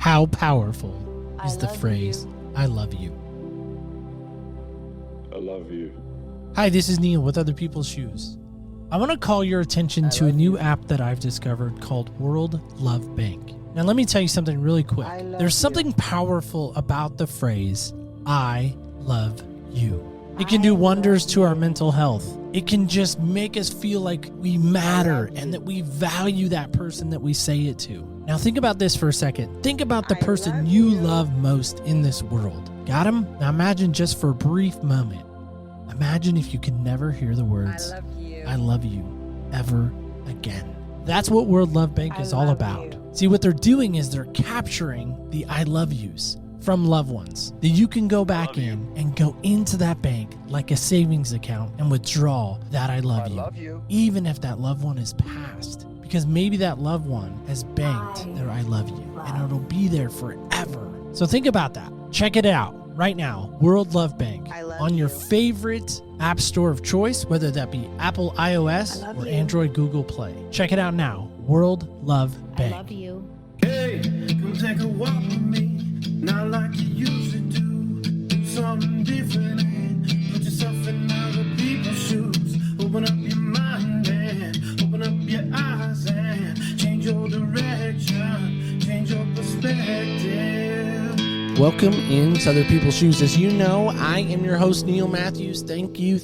How powerful is the phrase, I love you? I love you. Hi, this is Neil with Other People's Shoes. I want to call your attention to a new app that I've discovered called World Love Bank. Now, let me tell you something really quick. There's something powerful about the phrase, I love you. It can do wonders to our mental health. It can just make us feel like we matter and that we value that person that we say it to. Now think about this for a second. Think about the person you love most in this world. Got him? Now imagine just for a brief moment. Imagine if you could never hear the words, I love you ever again. That's what World Love Bank is all about. See, what they're doing is they're capturing the I love yous from loved ones that you can go back in and go into that bank like a savings account and withdraw that I love you, even if that loved one is passed, because maybe that loved one has banked their I love you and it'll be there forever. So think about that. Check it out right now. World Love Bank on your favorite app store of choice, whether that be Apple iOS or Android Google Play. Check it out now. World Love Bank. I love you. Hey, come take a walk with me. Not like you used to do. Do something different and put yourself in other people's shoes. Open up your mind and open up your eyes and change your direction, change your perspective. Welcome into Other People's Shoes. As you know, I am your host, Neil Matthews. Thank you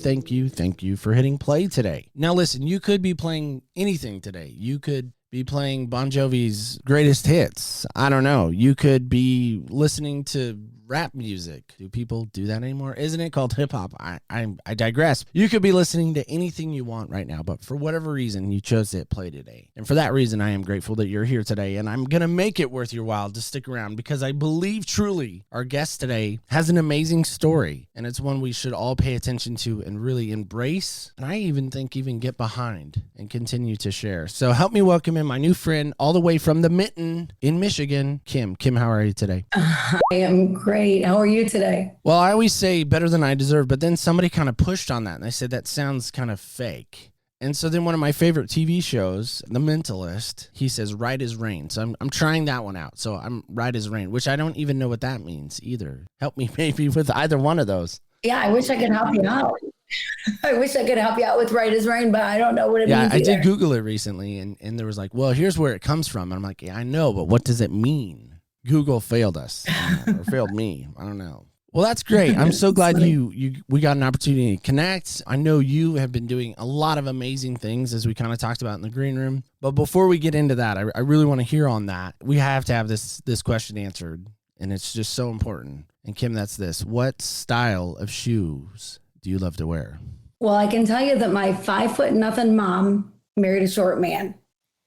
for hitting play today. Now listen, you could be playing anything today. You could be playing Bon Jovi's greatest hits. I don't know. You could be listening to rap music. Do people do that anymore? Isn't it called hip hop? I digress. You could be listening to anything you want right now, but for whatever reason, you chose to hit play today. And for that reason, I am grateful that you're here today, and I'm going to make it worth your while to stick around because I believe truly our guest today has an amazing story, and it's one we should all pay attention to and really embrace, and I even think even get behind and continue to share. So help me welcome in my new friend all the way from the Mitten in Michigan, Kim. Kim, how are you today? I am great. How are you today? Well, I always say better than I deserve, but then somebody kind of pushed on that, and they said that sounds kind of fake. And so then one of my favorite TV shows, The Mentalist, he says right as rain. So I'm trying that one out. So I'm right as rain, which I don't even know what that means either. Help me maybe with either one of those. Yeah, I wish I could help you out. I wish I could help you out with right as rain, but I don't know what it means. Yeah, I did Google it recently, and there was like, well, here's where it comes from. And I'm like, yeah, I know, but what does it mean? Google failed us or failed me. I don't know. Well, that's great. I'm so glad we got an opportunity to connect. I know you have been doing a lot of amazing things as we kind of talked about in the green room. But before we get into that, I really want to hear on that. We have to have this question answered, and it's just so important. And Kim, that's this. What style of shoes do you love to wear? Well, I can tell you that my 5'0" mom married a short man.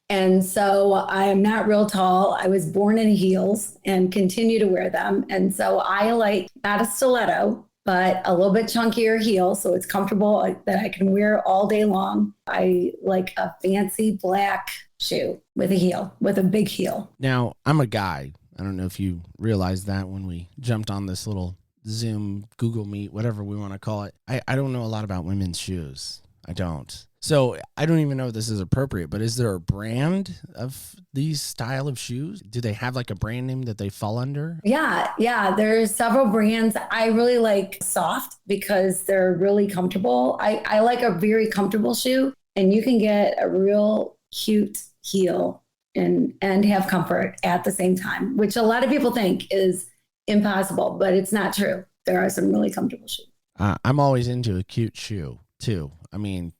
And so I am not real tall. I was born in heels and continue to wear them. And so I like not a stiletto, but a little bit chunkier heel. So it's comfortable that I can wear all day long. I like a fancy black shoe with a heel, with a big heel. Now, I'm a guy. I don't know if you realized that when we jumped on this little Zoom, Google Meet, whatever we want to call it. I don't know a lot about women's shoes. I don't. So I don't even know if this is appropriate, but is there a brand of these style of shoes? Do they have like a brand name that they fall under? Yeah. There's several brands. I really like Söfft because they're really comfortable. I like a very comfortable shoe, and you can get a real cute heel and have comfort at the same time, which a lot of people think is impossible, but it's not true. There are some really comfortable shoes. I'm always into a cute shoe too. I mean,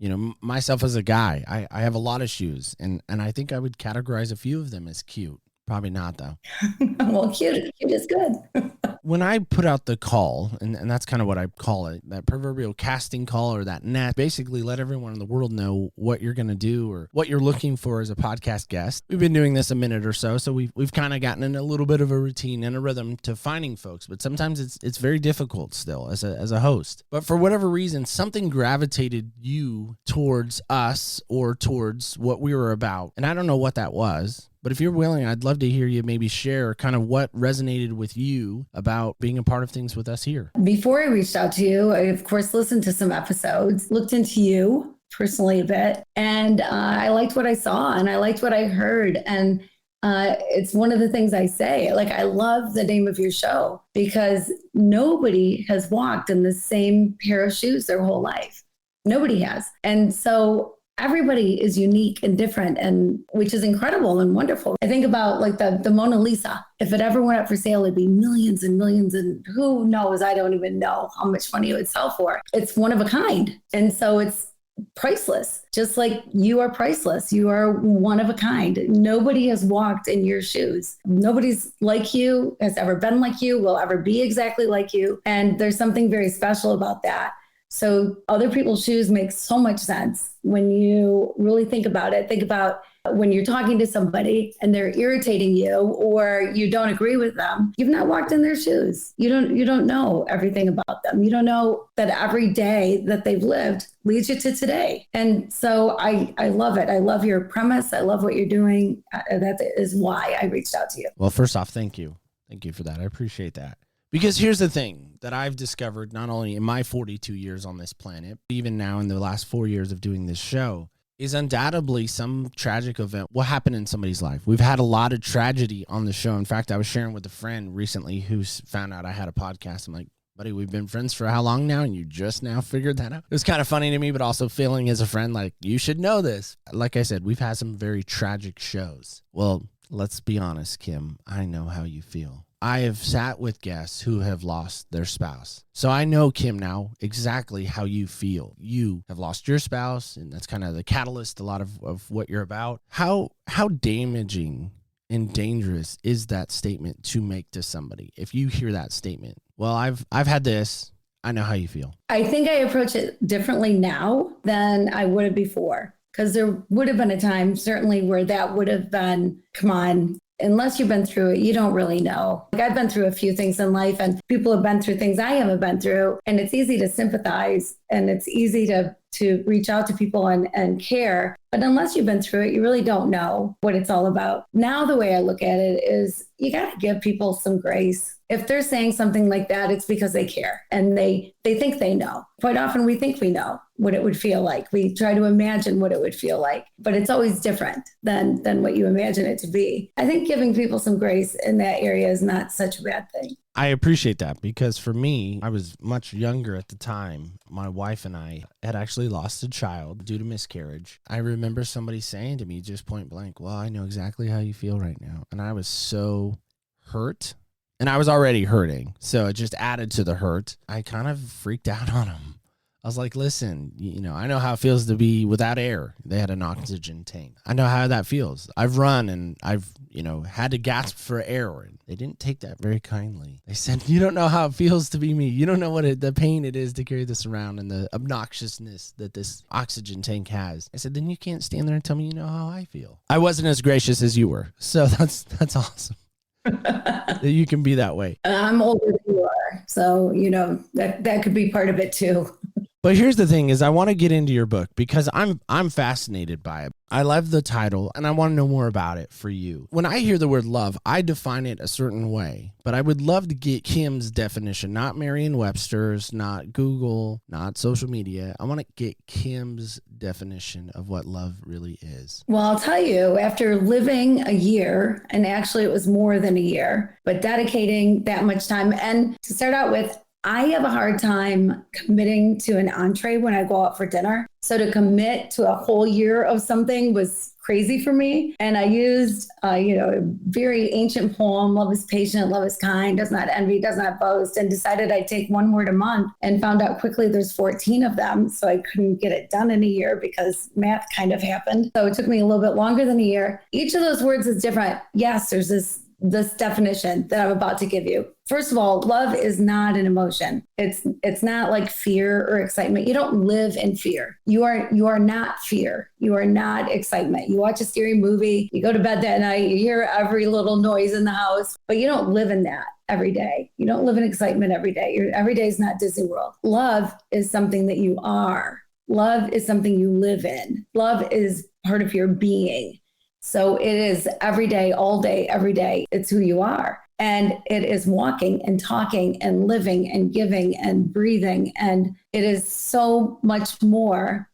you know, myself as a guy, I have a lot of shoes, and I think I would categorize a few of them as cute. Probably not, though. Well, cute is good. When I put out the call, and that's kind of what I call it, that proverbial casting call or that net, basically let everyone in the world know what you're going to do or what you're looking for as a podcast guest. We've been doing this a minute or so we've kind of gotten in a little bit of a routine and a rhythm to finding folks, but sometimes it's very difficult still as a host. But for whatever reason, something gravitated you towards us or towards what we were about, and I don't know what that was. But if you're willing, I'd love to hear you maybe share kind of what resonated with you about being a part of things with us here. Before I reached out to you, I, of course, listened to some episodes, looked into you personally a bit, and I liked what I saw and I liked what I heard. And It's one of the things I say. Like, I love the name of your show because nobody has walked in the same pair of shoes their whole life. Nobody has. And so everybody is unique and different, and which is incredible and wonderful. I think about like the Mona Lisa. If it ever went up for sale, it'd be millions and millions, and who knows? I don't even know how much money it would sell for. It's one of a kind. And so it's priceless, just like you are priceless. You are one of a kind. Nobody has walked in your shoes. Nobody's like you, has ever been like you, will ever be exactly like you. And there's something very special about that. So other people's shoes make so much sense when you really think about it. Think about when you're talking to somebody and they're irritating you or you don't agree with them. You've not walked in their shoes. You don't know everything about them. You don't know that every day that they've lived leads you to today. And so I love it. I love your premise. I love what you're doing. That is why I reached out to you. Well, first off, thank you. Thank you for that. I appreciate that. Because here's the thing that I've discovered, not only in my 42 years on this planet, even now in the last 4 years of doing this show, is undoubtedly some tragic event will happen in somebody's life. We've had a lot of tragedy on the show. In fact, I was sharing with a friend recently who found out I had a podcast. I'm like, buddy, we've been friends for how long now? And you just now figured that out? It was kind of funny to me, but also feeling as a friend, like, you should know this. Like I said, we've had some very tragic shows. Well, let's be honest, Kim. I know how you feel. I have sat with guests who have lost their spouse. So I know, Kim, now exactly how you feel. You have lost your spouse, and that's kind of the catalyst, a lot of what you're about. How damaging and dangerous is that statement to make to somebody? If you hear that statement, well, I've had this. I know how you feel. I think I approach it differently now than I would have before, because there would have been a time certainly where that would have been, come on, unless you've been through it, you don't really know. Like, I've been through a few things in life and people have been through things I haven't been through. And it's easy to sympathize and it's easy to reach out to people and care. But unless you've been through it, you really don't know what it's all about. Now, the way I look at it is you got to give people some grace. If they're saying something like that, it's because they care and they think they know. Quite often we think we know what it would feel like. We try to imagine what it would feel like, but it's always different than what you imagine it to be. I think giving people some grace in that area is not such a bad thing. I appreciate that, because for me, I was much younger at the time. My wife and I had actually lost a child due to miscarriage. I remember somebody saying to me just point blank, well, I know exactly how you feel right now. And I was so hurt, and I was already hurting. So it just added to the hurt. I kind of freaked out on him. I was like, listen, I know how it feels to be without air. They had an oxygen tank. I know how that feels. I've run and I've, had to gasp for air. And they didn't take that very kindly. They said, you don't know how it feels to be me. You don't know what the pain it is to carry this around and the obnoxiousness that this oxygen tank has. I said, then you can't stand there and tell me you know how I feel. I wasn't as gracious as you were. So that's awesome. That you can be that way. I'm older than you are. So, that could be part of it too. But here's the thing is I want to get into your book because I'm fascinated by it. I love the title and I want to know more about it for you. When I hear the word love, I define it a certain way, but I would love to get Kim's definition, not Merriam-Webster's, not Google, not social media. I want to get Kim's definition of what love really is. Well, I'll tell you, after living a year, and actually it was more than a year, but dedicating that much time, and to start out with, I have a hard time committing to an entree when I go out for dinner. So to commit to a whole year of something was crazy for me. And I used, a very ancient poem, love is patient, love is kind, does not envy, does not boast, and decided I'd take one word a month and found out quickly there's 14 of them. So I couldn't get it done in a year because math kind of happened. So it took me a little bit longer than a year. Each of those words is different. Yes, there's this definition that I'm about to give you. First of all, love is not an emotion. It's not like fear or excitement. You don't live in fear. You are not fear. You are not excitement. You watch a scary movie, you go to bed that night, you hear every little noise in the house, but you don't live in that every day. You don't live in excitement every day. Every day is not Disney World. Love is something that you are. Love is something you live in. Love is part of your being. So it is every day, all day, every day. It's who you are. And it is walking and talking and living and giving and breathing. And it is so much more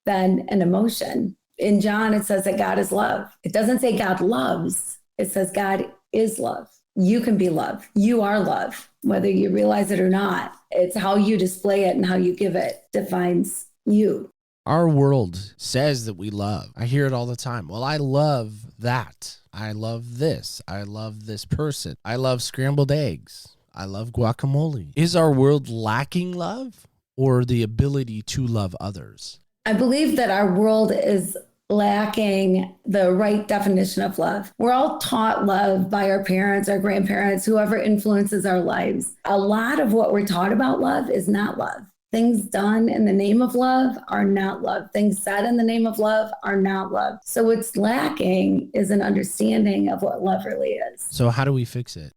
than an emotion. In John, it says that God is love. It doesn't say God loves. It says God is love. You can be love. You are love, whether you realize it or not. It's how you display it and how you give it defines you. Our world says that we love. I hear it all the time. Well, I love that. I love this. I love this person. I love scrambled eggs. I love guacamole. Is our world lacking love or the ability to love others? I believe that our world is lacking the right definition of love. We're all taught love by our parents, our grandparents, whoever influences our lives. A lot of what we're taught about love is not love. Things done in the name of love are not love. Things said in the name of love are not love. So what's lacking is an understanding of what love really is. So how do we fix it?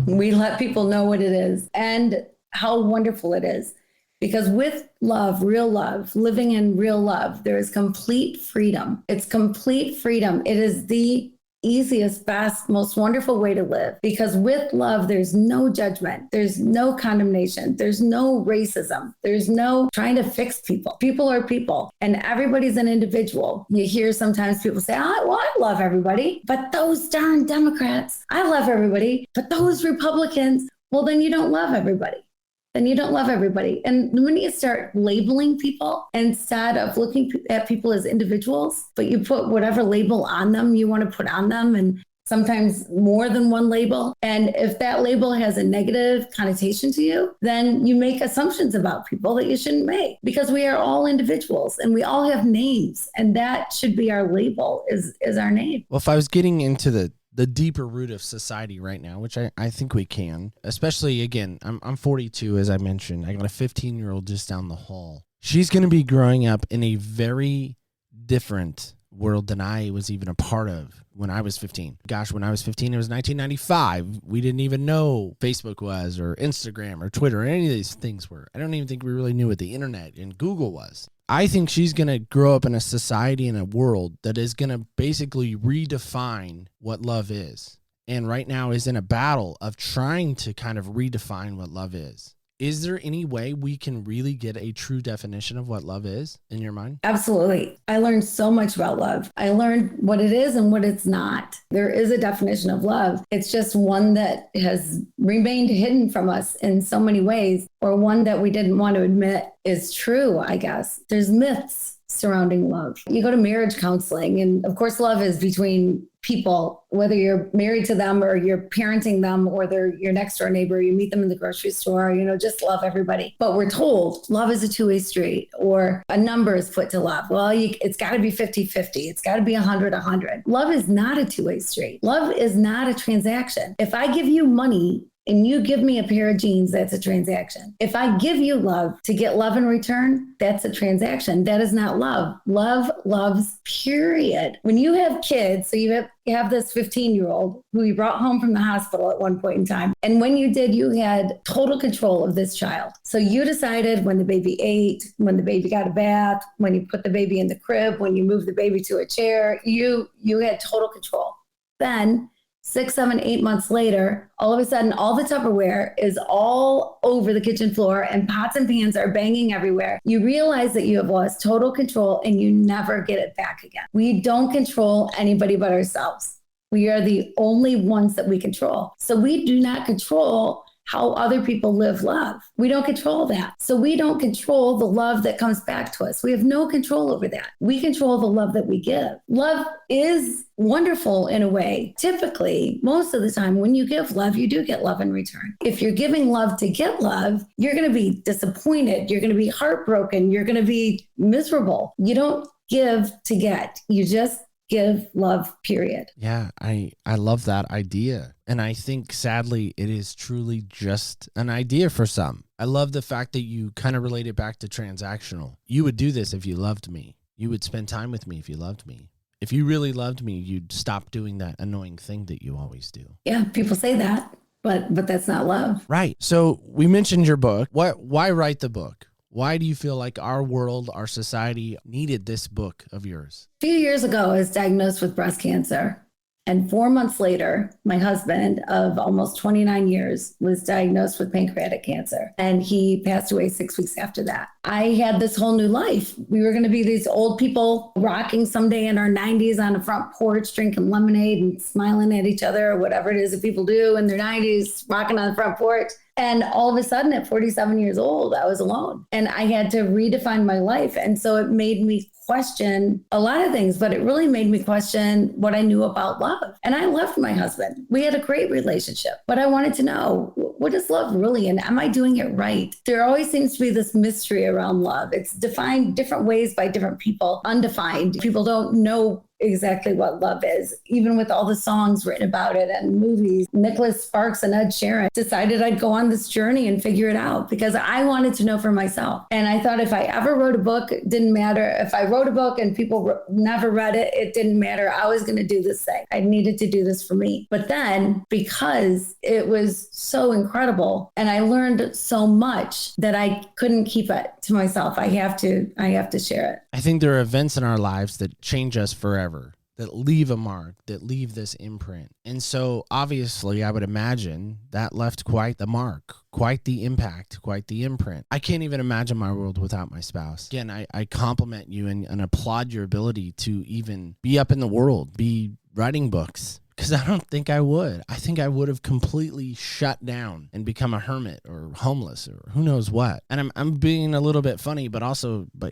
We let people know what it is and how wonderful it is. Because with love, real love, living in real love, there is complete freedom. It's complete freedom. It is the easiest, best, most wonderful way to live. Because with love, there's no judgment. There's no condemnation. There's no racism. There's no trying to fix people. People are people and everybody's an individual. You hear sometimes people say, I love everybody, but those darn Democrats, I love everybody, but those Republicans, well, then you don't love everybody. Then you don't love everybody. And when you start labeling people instead of looking at people as individuals, but you put whatever label on them you want to put on them, and sometimes more than one label. And if that label has a negative connotation to you, then you make assumptions about people that you shouldn't make, because we are all individuals and we all have names. And that should be our label, is our name. Well, if I was getting into the deeper root of society right now, which I think we can, especially, again, I'm 42, as I mentioned. I got a 15-year-old just down the hall. She's going to be growing up in a very different world than I was even a part of when I was 15. Gosh, when I was 15, it was 1995. We didn't even know Facebook was, or Instagram, or Twitter, or any of these things were. I don't even think we really knew what the internet and Google was. I think she's going to grow up in a society and a world that is going to basically redefine what love is. And right now is in a battle of trying to kind of redefine what love is. Is there any way we can really get a true definition of what love is in your mind? Absolutely. I learned so much about love. I learned what it is and what it's not. There is a definition of love. It's just one that has remained hidden from us in so many ways, or one that we didn't want to admit is true, I guess. There's myths surrounding love. You go to marriage counseling, and of course, love is between people, whether you're married to them or you're parenting them or they're your next door neighbor, you meet them in the grocery store, just love everybody. But we're told love is a two-way street, or a number is put to love. Well, it's got to be 50-50. It's got to be 100-100. Love is not a two-way street. Love is not a transaction. If I give you money and you give me a pair of jeans, that's a transaction. If I give you love to get love in return, that's a transaction. That is not love. Love loves, period. When you have kids, so you have this 15-year-old who you brought home from the hospital at one point in time. And when you did, you had total control of this child. So you decided when the baby ate, when the baby got a bath, when you put the baby in the crib, when you moved the baby to a chair, you had total control. Then 6, 7, 8 months later, all of a sudden, all the Tupperware is all over the kitchen floor and pots and pans are banging everywhere. You realize that you have lost total control and you never get it back again. We don't control anybody but ourselves. We are the only ones that we control. So we do not control how other people live love. We don't control that. So we don't control the love that comes back to us. We have no control over that. We control the love that we give. Love is wonderful in a way. Typically, most of the time when you give love, you do get love in return. If you're giving love to get love, you're going to be disappointed. You're going to be heartbroken. You're going to be miserable. You don't give to get. You just give love, period. Yeah, I love that idea. And I think, sadly, it is truly just an idea for some. I love the fact that you kind of relate it back to transactional. You would do this if you loved me. You would spend time with me if you loved me. If you really loved me, you'd stop doing that annoying thing that you always do. Yeah, people say that, but that's not love. Right. So we mentioned your book. Why write the book? Why do you feel like our world, our society needed this book of yours? A few years ago, I was diagnosed with breast cancer. And 4 months later, my husband of almost 29 years was diagnosed with pancreatic cancer. And he passed away 6 weeks after that. I had this whole new life. We were going to be these old people rocking someday in our 90s on a front porch, drinking lemonade and smiling at each other, or whatever it is that people do in their 90s, rocking on the front porch. And all of a sudden at 47 years old, I was alone and I had to redefine my life. And so it made me question a lot of things, but it really made me question what I knew about love. And I loved my husband. We had a great relationship, but I wanted to know, what is love really? And am I doing it right? There always seems to be this mystery around love. It's defined different ways by different people, undefined. People don't know exactly what love is, even with all the songs written about it and movies. Nicholas Sparks and Ed Sheeran decided I'd go on this journey and figure it out because I wanted to know for myself. And I thought if I ever wrote a book, it didn't matter. If I wrote a book and people never read it, it didn't matter. I was going to do this thing. I needed to do this for me. But then because it was so incredible and I learned so much that I couldn't keep it to myself. I have to share it. I think there are events in our lives that change us forever, that leave a mark, that leave this imprint. And so obviously I would imagine that left quite the mark, quite the impact, quite the imprint. I can't even imagine my world without my spouse. Again, I compliment you and applaud your ability to even be up in the world, be writing books. Because I don't think I would. I think I would have completely shut down and become a hermit or homeless or who knows what. And I'm being a little bit funny, but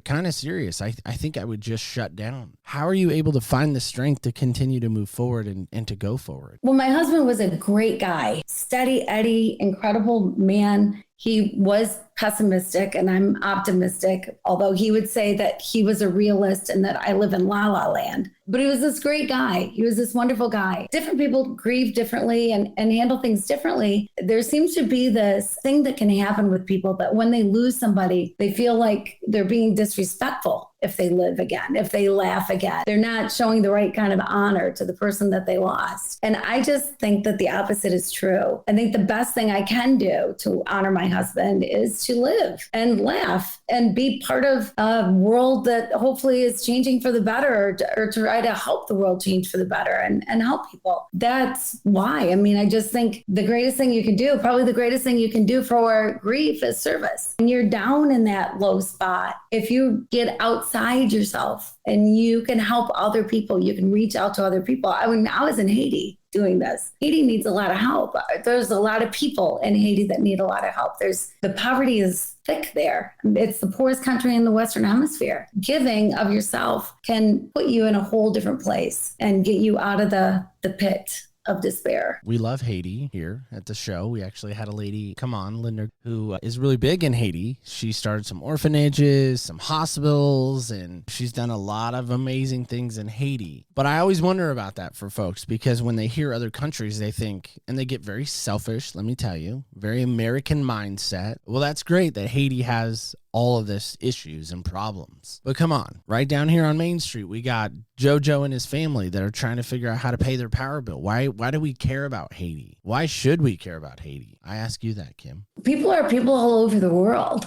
kind of serious. I think I would just shut down. How are you able to find the strength to continue to move forward and to go forward? Well, my husband was a great guy, steady Eddie, incredible man. He was pessimistic and I'm optimistic, although he would say that he was a realist and that I live in la la land. But he was this great guy. He was this wonderful guy. Different people grieve differently and handle things differently. There seems to be this thing that can happen with people that when they lose somebody, they feel like they're being disrespectful if they live again, if they laugh again. They're not showing the right kind of honor to the person that they lost. And I just think that the opposite is true. I think the best thing I can do to honor my husband is to live and laugh and be part of a world that hopefully is changing for the better or try to help the world change for the better and help people. That's why. I mean, I just think the greatest thing you can do, probably the greatest thing you can do for grief is service. When you're down in that low spot, if you get outside yourself and you can help other people, you can reach out to other people. I mean, I was in Haiti doing this. Haiti needs a lot of help. There's a lot of people in Haiti that need a lot of help. The poverty is thick there. It's the poorest country in the Western Hemisphere. Giving of yourself can put you in a whole different place and get you out of the pit of despair. We love Haiti here at the show. We actually had a lady come on, Linda, who is really big in Haiti. She started some orphanages, some hospitals, and she's done a lot of amazing things in Haiti. But I always wonder about that for folks because when they hear other countries, they think, and they get very selfish, let me tell you, very American mindset. Well, that's great that Haiti has all of this issues and problems. But come on, right down here on Main Street, we got JoJo and his family that are trying to figure out how to pay their power bill. Why do we care about Haiti? Why should we care about Haiti? I ask you that, Kim. People are people all over the world.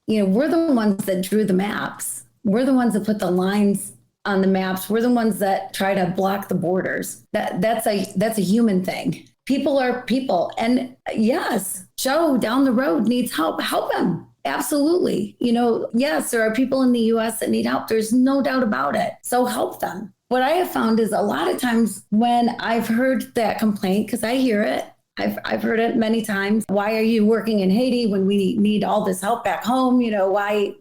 You know, we're the ones that drew the maps. We're the ones that put the lines on the maps. We're the ones that try to block the borders. That's a human thing. People are people. And yes, Joe down the road needs help. Help him. Absolutely. You know, yes, there are people in the US that need help. There's no doubt about it. So help them. What I have found is a lot of times when I've heard that complaint, because I hear it, I've heard it many times. Why are you working in Haiti when we need all this help back home? You know, why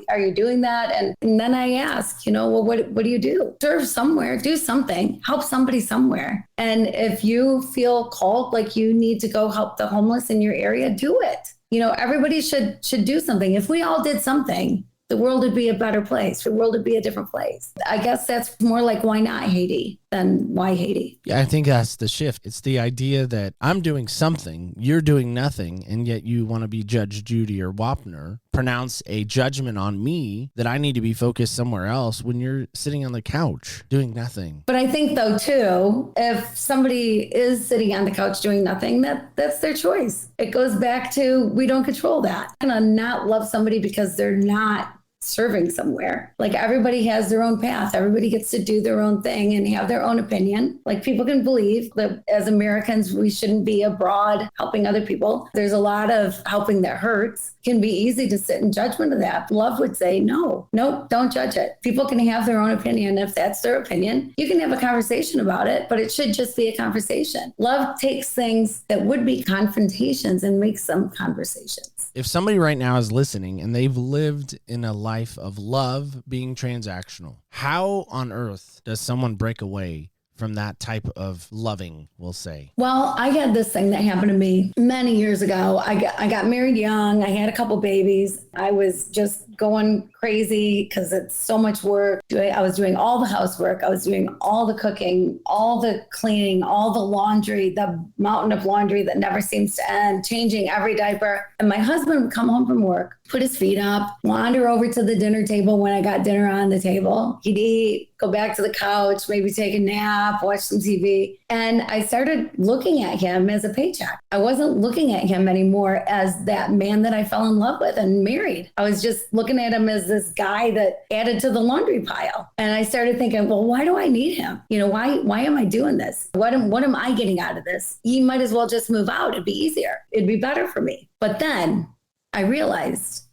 are you doing that? And then I ask, you know, well, what do you do? Serve somewhere, do something, help somebody somewhere. And if you feel called like you need to go help the homeless in your area, do it. You know, everybody should do something. If we all did something, the world would be a better place. The world would be a different place. I guess that's more like why not Haiti than why Haiti. Yeah, I think that's the shift. It's the idea that I'm doing something, you're doing nothing, and yet you want to be Judge Judy or Wapner, pronounce a judgment on me that I need to be focused somewhere else when you're sitting on the couch doing nothing. But I think, though, too, if somebody is sitting on the couch doing nothing, that's their choice. It goes back to we don't control that. I'm going to not love somebody because they're not serving somewhere. Like everybody has their own path. Everybody gets to do their own thing and have their own opinion. Like people can believe that as Americans, we shouldn't be abroad helping other people. There's a lot of helping that hurts. It can be easy to sit in judgment of that. Love would say, no, nope, don't judge it. People can have their own opinion. If that's their opinion, you can have a conversation about it, but it should just be a conversation. Love takes things that would be confrontations and makes them conversations. If somebody right now is listening and they've lived in a life of love being transactional, how on earth does someone break away from that type of loving, we'll say? Well, I had this thing that happened to me many years ago. I got married young. I had a couple babies. I was just going crazy because it's so much work. I was doing all the housework. I was doing all the cooking, all the cleaning, all the laundry, the mountain of laundry that never seems to end, changing every diaper. And my husband would come home from work, put his feet up, wander over to the dinner table when I got dinner on the table. He'd eat, go back to the couch, maybe take a nap, watch some TV. And I started looking at him as a paycheck. I wasn't looking at him anymore as that man that I fell in love with and married. I was just looking at him as this guy that added to the laundry pile. And I started thinking, well, why do I need him? Why am I doing this? What am I getting out of this? He might as well just move out. It'd be easier. It'd be better for me. But then I realized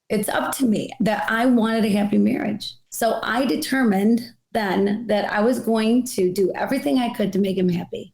it's up to me that I wanted a happy marriage. So I determined then that I was going to do everything I could to make him happy,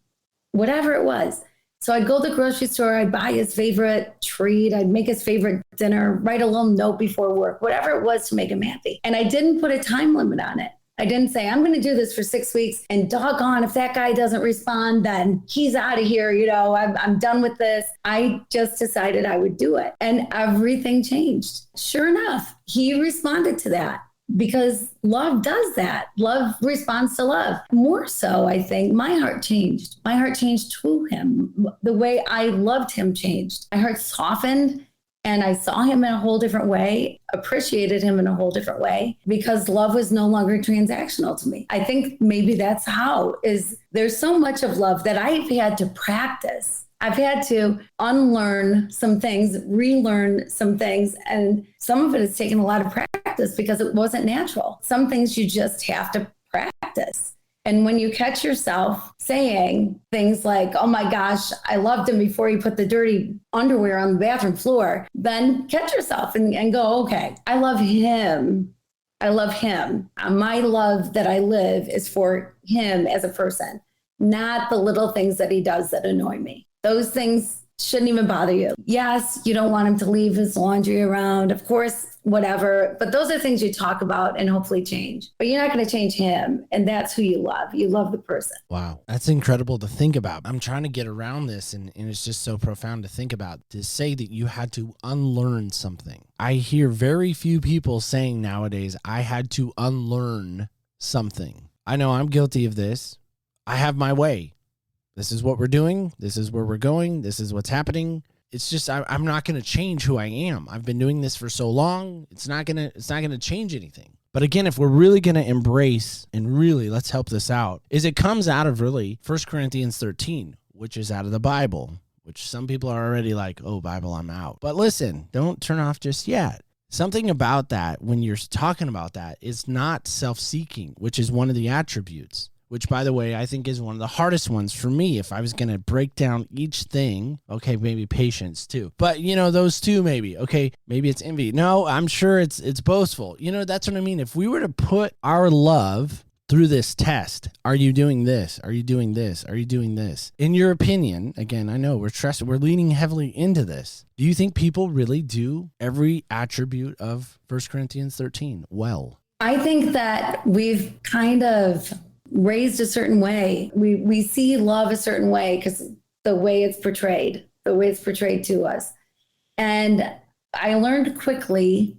whatever it was. So I'd go to the grocery store, I'd buy his favorite treat, I'd make his favorite dinner, write a little note before work, whatever it was to make him happy. And I didn't put a time limit on it. I didn't say, I'm going to do this for 6 weeks and doggone, if that guy doesn't respond, then he's out of here. I'm done with this. I just decided I would do it. And everything changed. Sure enough, he responded to that. Because love does that. Love responds to love. More so, I think, my heart changed. My heart changed to him. The way I loved him changed. My heart softened and I saw him in a whole different way, appreciated him in a whole different way because love was no longer transactional to me. I think maybe that's how there's so much of love that I've had to practice. I've had to unlearn some things, relearn some things, and some of it has taken a lot of practice because it wasn't natural. Some things you just have to practice. And when you catch yourself saying things like, oh my gosh, I loved him before he put the dirty underwear on the bathroom floor, then catch yourself and go, okay, I love him. I love him. My love that I live is for him as a person, not the little things that he does that annoy me. Those things shouldn't even bother you. Yes, you don't want him to leave his laundry around, of course, whatever. But those are things you talk about and hopefully change. But you're not going to change him. And that's who you love. You love the person. Wow. That's incredible to think about. I'm trying to get around this, and it's just so profound to think about, to say that you had to unlearn something. I hear very few people saying nowadays, I had to unlearn something. I know I'm guilty of this. I have my way. This is what we're doing. This is where we're going. This is what's happening. It's just, I'm not going to change who I am. I've been doing this for so long. It's not going to change anything. But again, if we're really going to embrace and really let's help this out, is it comes out of really 1 Corinthians 13, which is out of the Bible, which some people are already like, oh, Bible, I'm out. But listen, don't turn off just yet. Something about that, when you're talking about that, is not self-seeking, which is one of the attributes. Which, by the way, I think is one of the hardest ones for me. If I was going to break down each thing, okay, maybe patience too. But, those two maybe. Okay, maybe it's envy. No, I'm sure it's boastful. That's what I mean. If we were to put our love through this test, are you doing this? Are you doing this? Are you doing this? In your opinion, again, I know we're leaning heavily into this. Do you think people really do every attribute of 1 Corinthians 13 well? I think that we've kind of raised a certain way. We see love a certain way because the way it's portrayed to us. And I learned quickly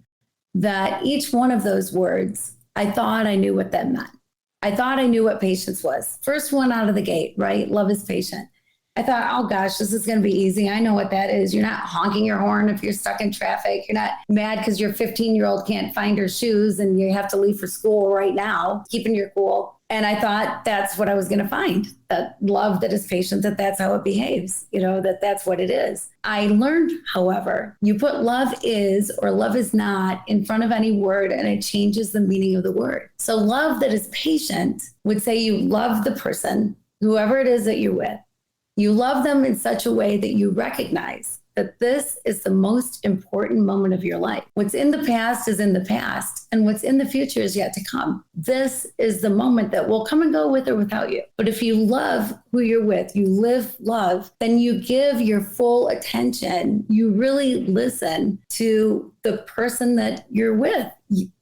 that each one of those words, I thought I knew what that meant. I thought I knew what patience was. First one out of the gate, right? Love is patient. I thought, oh gosh, this is going to be easy. I know what that is. You're not honking your horn if you're stuck in traffic. You're not mad because your 15-year-old can't find her shoes and you have to leave for school right now, keeping your cool. And I thought that's what I was going to find, that love that is patient, that's how it behaves, that's what it is. I learned, however, you put love is or love is not in front of any word and it changes the meaning of the word. So love that is patient would say you love the person, whoever it is that you're with. You love them in such a way that you recognize that this is the most important moment of your life. What's in the past is in the past, and what's in the future is yet to come. This is the moment that will come and go with or without you. But if you love who you're with, you live love, then you give your full attention. You really listen to the person that you're with.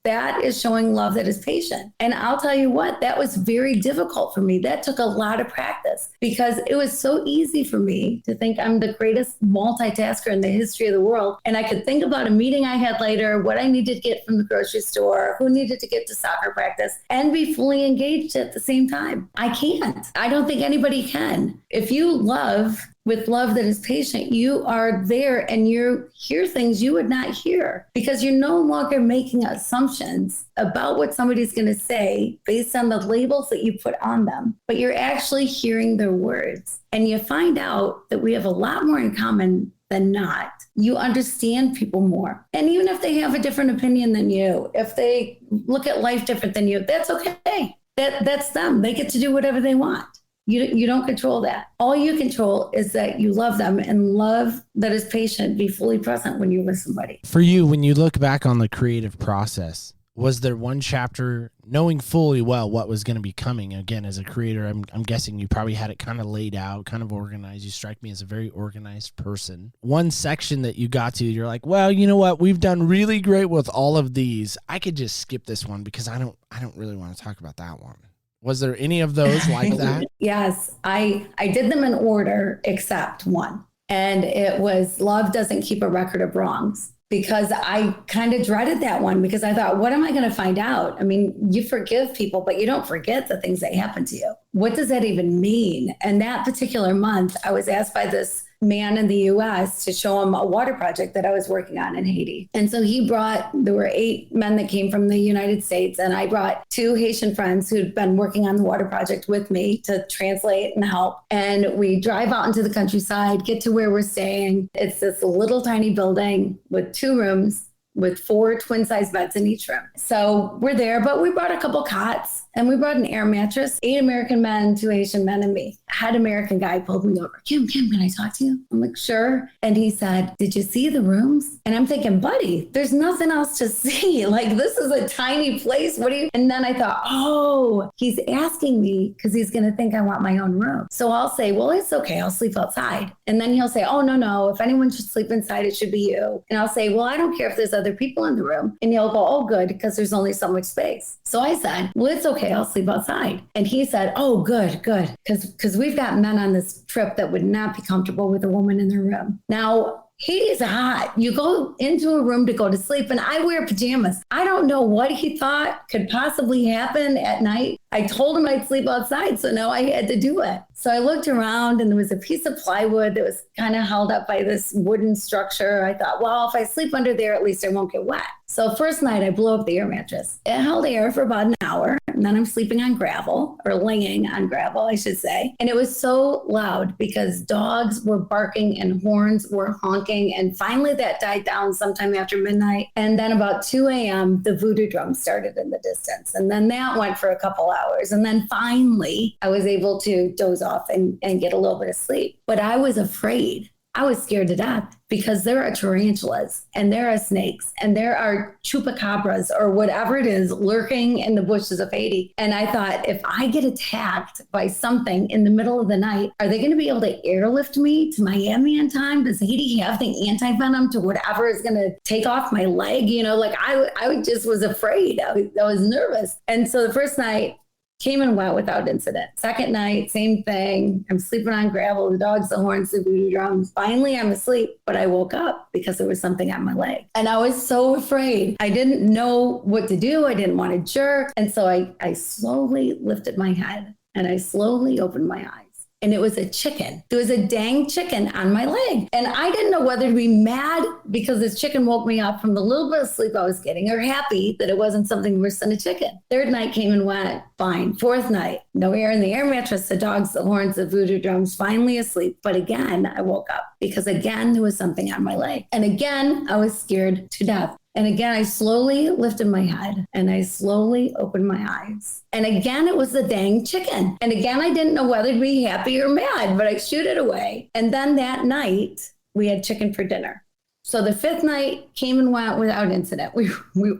That is showing love that is patient. And I'll tell you what, that was very difficult for me. That took a lot of practice because it was so easy for me to think I'm the greatest multitasker in the history of the world. And I could think about a meeting I had later, what I needed to get from the grocery store, who needed to get to soccer practice, and be fully engaged at the same time. I can't. I don't think anybody can. If you love with love that is patient, you are there and you hear things you would not hear because you're no longer making assumptions about what somebody's going to say based on the labels that you put on them, but you're actually hearing their words. And you find out that we have a lot more in common than not. You understand people more. And even if they have a different opinion than you, if they look at life different than you, that's okay. That's them. They get to do whatever they want. You don't control that. All you control is that you love them, and love that is patient, be fully present when you're with somebody. For you, when you look back on the creative process, was there one chapter, knowing fully well what was going to be coming? Again, as a creator, I'm guessing you probably had it kind of laid out, kind of organized. You strike me as a very organized person. One section that you got to, you're like, well, you know what? We've done really great with all of these. I could just skip this one because I don't really want to talk about that one. Was there any of those like that? Yes, I did them in order except one. And it was Love Doesn't Keep a Record of Wrongs, because I kind of dreaded that one because I thought, what am I going to find out? I mean, you forgive people, but you don't forget the things that happened to you. What does that even mean? And that particular month, I was asked by this man in the U.S. to show him a water project that I was working on in Haiti. And so there were 8 men that came from the United States, and I brought 2 Haitian friends who'd been working on the water project with me to translate and help. And we drive out into the countryside, get to where we're staying. It's this little tiny building with 2 rooms with 4 twin-size beds in each room. So we're there, but we brought a couple cots and we brought an air mattress, 8 American men, 2 Haitian men, and me. Had American guy pulled me over. Kim, can I talk to you? I'm like, sure. And he said, did you see the rooms? And I'm thinking, buddy, there's nothing else to see. Like, this is a tiny place. And then I thought, oh, he's asking me because he's going to think I want my own room. So I'll say, well, it's okay. I'll sleep outside. And then he'll say, oh, no. If anyone should sleep inside, it should be you. And I'll say, well, I don't care if there's other people in the room. And he'll go, oh, good, because there's only so much space. So I said, well, it's okay. I'll sleep outside. And he said, oh, good. Because we've got men on this trip that would not be comfortable with a woman in their room. Now, Haiti's hot. You go into a room to go to sleep, and I wear pajamas. I don't know what he thought could possibly happen at night. I told him I'd sleep outside, so now I had to do it. So I looked around, and there was a piece of plywood that was kind of held up by this wooden structure. I thought, well, if I sleep under there, at least I won't get wet. So first night, I blew up the air mattress. It held air for about an hour, and then I'm sleeping on gravel, or laying on gravel, I should say. And it was so loud because dogs were barking and horns were honking. And finally, that died down sometime after midnight. And then about 2 a.m., the voodoo drum started in the distance. And then that went for a couple hours. And then finally, I was able to doze off and get a little bit of sleep. But I was afraid. I was scared to death because there are tarantulas and there are snakes and there are chupacabras or whatever it is lurking in the bushes of Haiti. And I thought, if I get attacked by something in the middle of the night, are they going to be able to airlift me to Miami in time? Does Haiti have the anti-venom to whatever is going to take off my leg? I just was afraid. I was nervous. And so the first night, came and went without incident. Second night, same thing. I'm sleeping on gravel, the dogs, the horns, the voodoo drums. Finally, I'm asleep, but I woke up because there was something on my leg. And I was so afraid. I didn't know what to do. I didn't want to jerk. And so I slowly lifted my head and I slowly opened my eyes. and it was a chicken. There was a dang chicken on my leg. And I didn't know whether to be mad because this chicken woke me up from the little bit of sleep I was getting, or happy that it wasn't something worse than a chicken. Third night came and went, fine. Fourth night, no air in the air mattress, the dogs, the horns, the voodoo drums, finally asleep. But again, I woke up because again, there was something on my leg. And again, I was scared to death. And again, I slowly lifted my head and I slowly opened my eyes. And again, it was the dang chicken. And again, I didn't know whether to be happy or mad, but I shooed it away. And then that night, we had chicken for dinner. So the fifth night came and went without incident.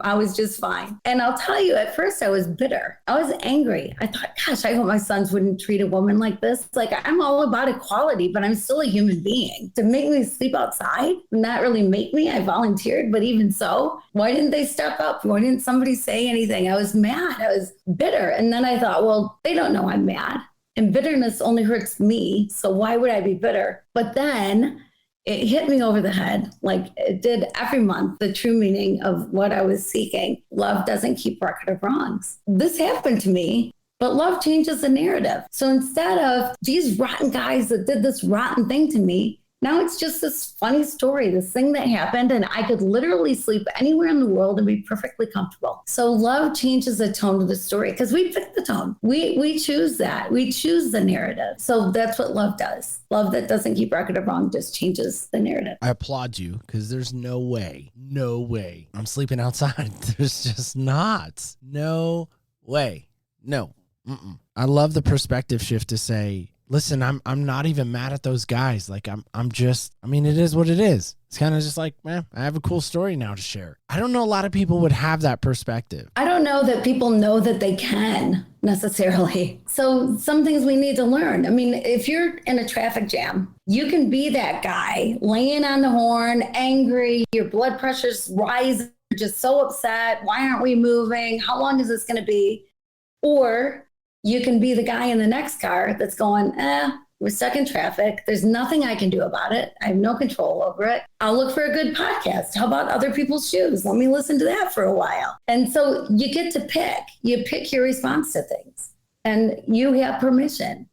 I was just fine. And I'll tell you, at first I was bitter. I was angry. I thought, gosh, I hope my sons wouldn't treat a woman like this. Like, I'm all about equality, but I'm still a human being. To make me sleep outside, not really make me, I volunteered, but even so, why didn't they step up? Why didn't somebody say anything? I was mad. I was bitter. And then I thought, well, they don't know I'm mad. And bitterness only hurts me. So why would I be bitter? But then it hit me over the head, like it did every month, the true meaning of what I was seeking. Love doesn't keep record of wrongs. This happened to me, but love changes the narrative. So instead of these rotten guys that did this rotten thing to me, now it's just this funny story, this thing that happened, and I could literally sleep anywhere in the world and be perfectly comfortable. So love changes the tone of the story because we pick the tone. We choose that. We choose the narrative. So that's what love does. Love that doesn't keep record of wrong just changes the narrative. I applaud you because there's no way I'm sleeping outside. There's just not. No way. No. I love the perspective shift to say, listen, I'm not even mad at those guys. Like it is what it is. It's kind of just like, man, I have a cool story now to share. I don't know a lot of people would have that perspective. I don't know that people know that they can necessarily. So some things we need to learn. I mean, if you're in a traffic jam, you can be that guy laying on the horn, angry, your blood pressure's rising, you're just so upset. Why aren't we moving? How long is this going to be? Or you can be the guy in the next car that's going, we're stuck in traffic. There's nothing I can do about it. I have no control over it. I'll look for a good podcast. How about Other People's Shoes? Let me listen to that for a while. And so you get to pick. You pick your response to things. And you have permission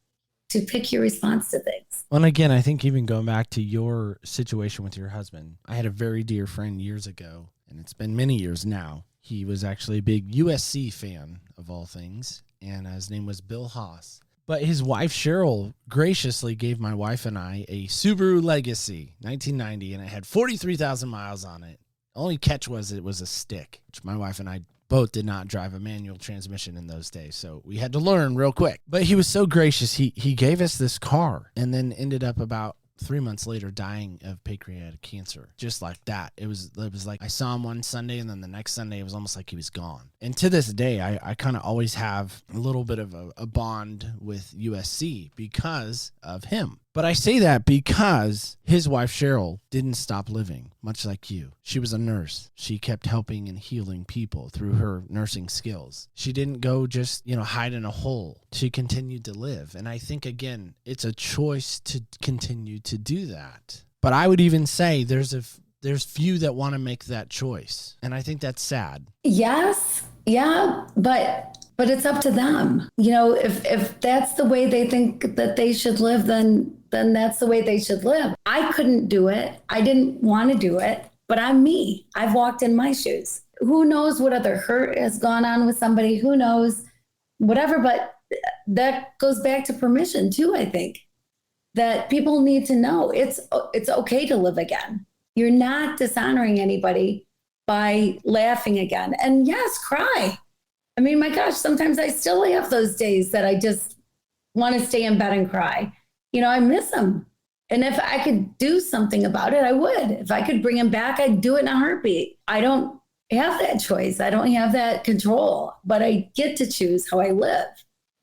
to pick your response to things. Well, and again, I think even going back to your situation with your husband, I had a very dear friend years ago, and it's been many years now. He was actually a big USC fan of all things, and his name was Bill Haas. But his wife, Cheryl, graciously gave my wife and I a Subaru Legacy, 1990, and it had 43,000 miles on it. The only catch was it was a stick, which my wife and I both did not drive a manual transmission in those days, so we had to learn real quick. But he was so gracious. He gave us this car and then ended up about 3 months later dying of pancreatic cancer. Just like that. It was like I saw him one Sunday, and then the next Sunday it was almost like he was gone. And to this day, I kind of always have a little bit of a bond with USC because of him. But I say that because his wife, Cheryl, didn't stop living, much like you. She was a nurse. She kept helping and healing people through her nursing skills. She didn't go just, hide in a hole. She continued to live. And I think, again, it's a choice to continue to do that. But I would even say there's few that want to make that choice. And I think that's sad. Yes. Yeah. But it's up to them. If that's the way they think that they should live, then that's the way they should live. I couldn't do it. I didn't want to do it, but I'm me. I've walked in my shoes. Who knows what other hurt has gone on with somebody? Who knows? Whatever. But that goes back to permission too, I think, that people need to know it's okay to live again. You're not dishonoring anybody by laughing again. And yes, cry. I mean, my gosh, sometimes I still have those days that I just want to stay in bed and cry. I miss him. And if I could do something about it, I would. If I could bring him back, I'd do it in a heartbeat. I don't have that choice. I don't have that control, but I get to choose how I live.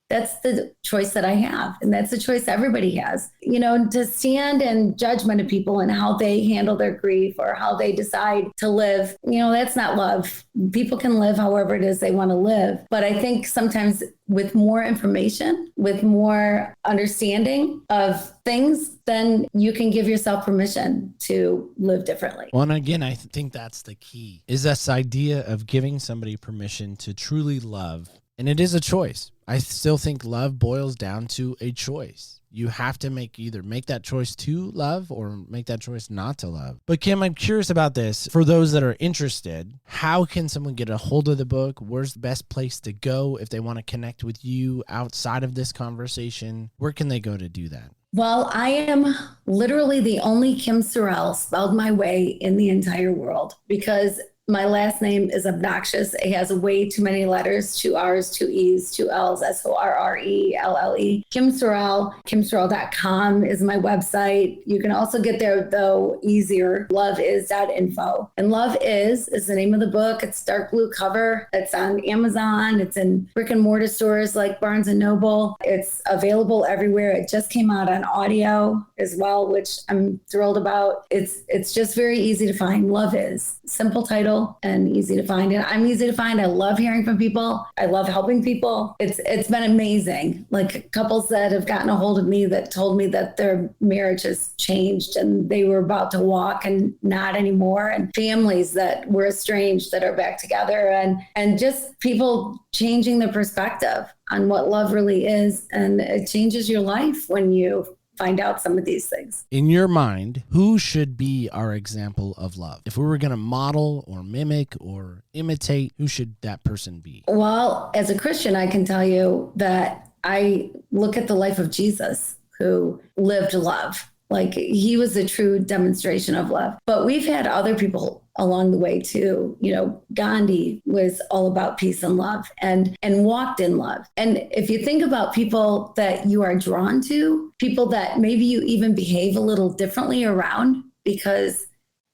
That's the choice that I have. And that's the choice everybody has. To stand in judgment of people and how they handle their grief or how they decide to live, that's not love. People can live however it is they want to live. But I think sometimes with more information, with more understanding of things, then you can give yourself permission to live differently. Well, and again, I think that's the key, is this idea of giving somebody permission to truly love. And it is a choice. I still think love boils down to a choice. You have to either make that choice to love or make that choice not to love. But Kim, I'm curious about this. For those that are interested, how can someone get a hold of the book? Where's the best place to go if they want to connect with you outside of this conversation? Where can they go to do that? Well, I am literally the only Kim Sorrelle spelled my way in the entire world because my last name is obnoxious. It has way too many letters, 2 R's, 2 E's, 2 L's, Sorrelle. Kim Sorrelle, KimSorrelle.com is my website. You can also get there, though, easier, loveis.info. And Love is the name of the book. It's dark blue cover. It's on Amazon. It's in brick and mortar stores like Barnes & Noble. It's available everywhere. It just came out on audio as well, which I'm thrilled about. It's just very easy to find. Love Is. Simple title and easy to find. And I'm easy to find. I love hearing from people. I love helping people. It's been amazing. Like couples that have gotten a hold of me that told me that their marriage has changed and they were about to walk and not anymore. And families that were estranged that are back together and just people changing their perspective on what love really is. And it changes your life when you find out some of these things. In your mind, who should be our example of love? If we were going to model or mimic or imitate, who should that person be? Well, as a Christian, I can tell you that I look at the life of Jesus, who lived love. Like he was a true demonstration of love. But we've had other people along the way too. You know, Gandhi was all about peace and love and walked in love. And if you think about people that you are drawn to, people that maybe you even behave a little differently around because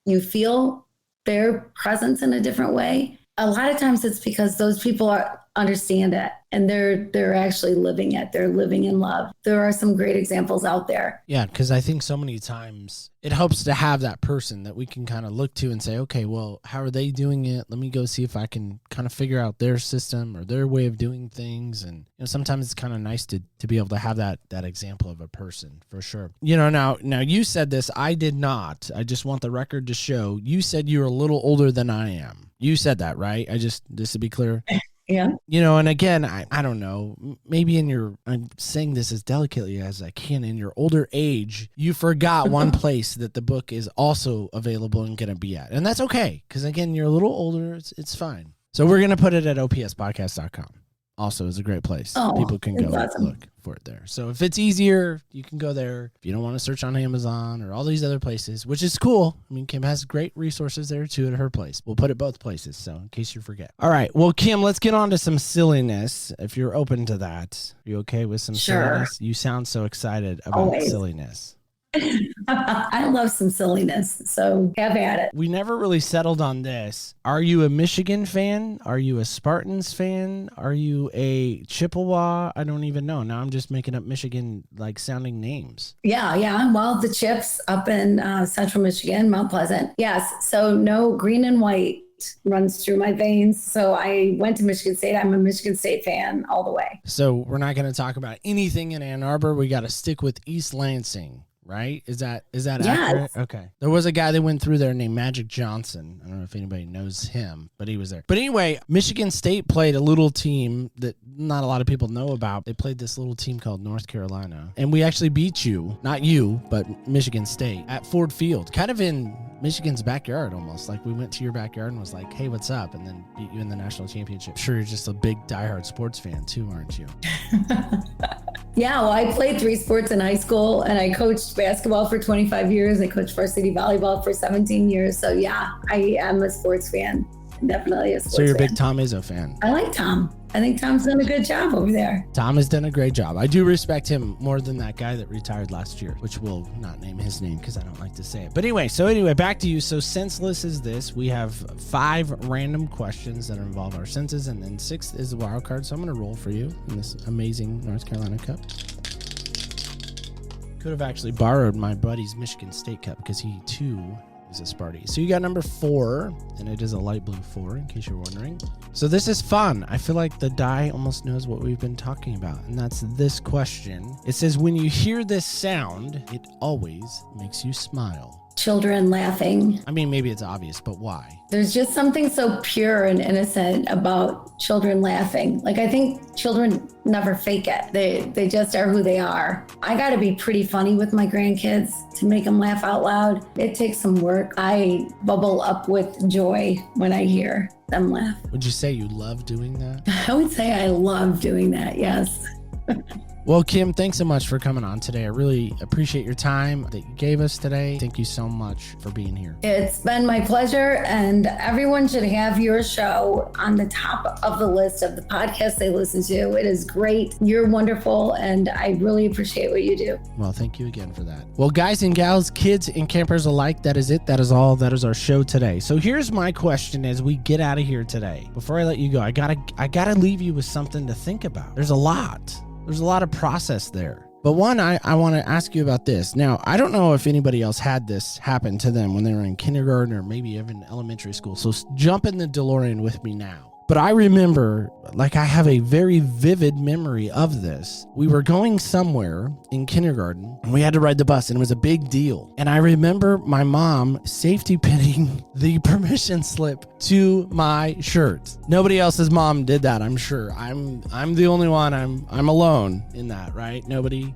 you feel their presence in a different way, a lot of times it's because those people understand it and they're actually living it. They're living in love. There are some great examples out there. Yeah, because I think so many times it helps to have that person that we can kind of look to and say, okay, well, how are they doing it? Let me go see if I can kind of figure out their system or their way of doing things. And sometimes it's kind of nice to be able to have that example of a person for sure. Now you said this, I did not. I just want the record to show. You said you're a little older than I am. You said that, right? Just to be clear. Yeah. And again, I don't know, maybe I'm saying this as delicately as I can, in your older age, you forgot one place that the book is also available and going to be at. And that's okay. Because again, you're a little older. It's fine. So we're going to put it at opspodcast.com. Also is a great place. People can go look for it there. So if it's easier, you can go there. If you don't want to search on Amazon or all these other places, which is cool. I mean, Kim has great resources there too at her place. We'll put it both places. So in case you forget. All right. Well, Kim, let's get on to some silliness. If you're open to that, are you okay with some silliness? You sound so excited about silliness. I love some silliness, so have at it. We never really settled on this. Are you a Michigan fan? Are you a Spartans fan? Are you a Chippewa? I don't even know. Now I'm just making up Michigan like sounding names. Yeah. Well, the Chips up in central Michigan, Mount Pleasant. Yes. So no, green and white runs through my veins. So I went to Michigan State. I'm a Michigan State fan all the way. So we're not going to talk about anything in Ann Arbor. We got to stick with East Lansing. Right? Is that accurate? Okay. There was a guy that went through there named Magic Johnson. I don't know if anybody knows him, but he was there. But anyway, Michigan State played a little team that not a lot of people know about. They played this little team called North Carolina. And we actually beat you, not you, but Michigan State at Ford Field, kind of in Michigan's backyard almost. Like we went to your backyard and was like, hey, what's up? And then beat you in the national championship. Sure, you're just a big diehard sports fan too, aren't you? Yeah, well, I played 3 sports in high school and I coached basketball for 25 years. I coached varsity volleyball for 17 years. So yeah, I am a sports fan. Definitely a sports fan. So you're a big Tom Izzo fan. I like Tom. I think Tom's done a good job over there. Tom has done a great job. I do respect him more than that guy that retired last year, which we'll not name his name because I don't like to say it. But anyway, back to you. So senseless is this. We have 5 random questions that involve our senses, and then 6th is the wild card. So I'm going to roll for you in this amazing North Carolina Cup. Could have actually borrowed my buddy's Michigan State Cup because he too is a Sparty. So you got number 4, and it is a light blue 4 in case you're wondering. So this is fun. I feel like the die almost knows what we've been talking about, and that's this question. It says, when you hear this sound, it always makes you smile. children laughing. I mean, maybe it's obvious, but why? There's just something so pure and innocent about children laughing. Like, I think children never fake it. They just are who they are. I got to be pretty funny with my grandkids to make them laugh out loud. It takes some work. I bubble up with joy when I hear them laugh. Would you say you love doing that? I would say I love doing that, yes. Well, Kim, thanks so much for coming on today. I really appreciate your time that you gave us today. Thank you so much for being here. It's been my pleasure, and everyone should have your show on the top of the list of the podcasts they listen to. It is great. You're wonderful, and I really appreciate what you do. Well, thank you again for that. Well, guys and gals, kids and campers alike, that is it. That is all. That is our show today. So here's my question as we get out of here today. Before I let you go, I gotta leave you with something to think about. There's a lot of process there. But one, I want to ask you about this. Now, I don't know if anybody else had this happen to them when they were in kindergarten or maybe even elementary school. So jump in the DeLorean with me now. But I remember, like, I have a very vivid memory of this. We were going somewhere in kindergarten and we had to ride the bus, and it was a big deal. And I remember my mom safety pinning the permission slip to my shirt. Nobody else's mom did that, I'm sure. I'm the only one. I'm alone in that, right? Nobody.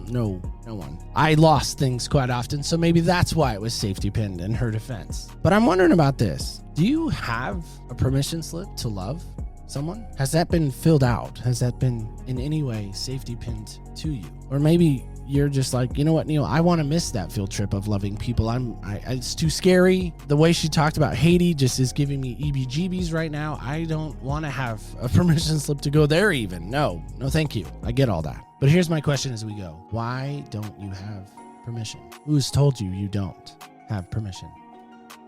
No one. I lost things quite often, so maybe that's why it was safety pinned in her defense. But I'm wondering about this. Do you have a permission slip to love someone? Has that been filled out? Has that been in any way safety pinned to you? Or maybe you're just like, you know what, Neil, I want to miss that field trip of loving people. It's too scary. The way she talked about Haiti just is giving me EBGBs right now. I don't want to have a permission slip to go there even. No, thank you. I get all that. But here's my question as we go. Why don't you have permission? Who's told you you don't have permission?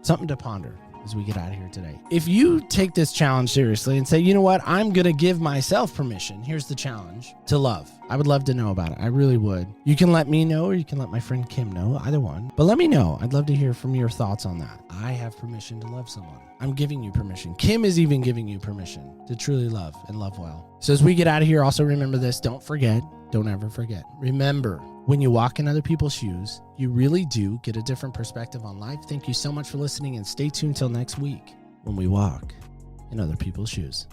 Something to ponder as we get out of here today. If you take this challenge seriously and say, you know what, I'm going to give myself permission. Here's the challenge: to love. I would love to know about it. I really would. You can let me know, or you can let my friend Kim know, either one. But let me know. I'd love to hear from your thoughts on that. I have permission to love someone. I'm giving you permission. Kim is even giving you permission to truly love and love well. So as we get out of here, also remember this. Don't forget. Don't ever forget. Remember, when you walk in other people's shoes, you really do get a different perspective on life. Thank you so much for listening, and stay tuned till next week when we walk in other people's shoes.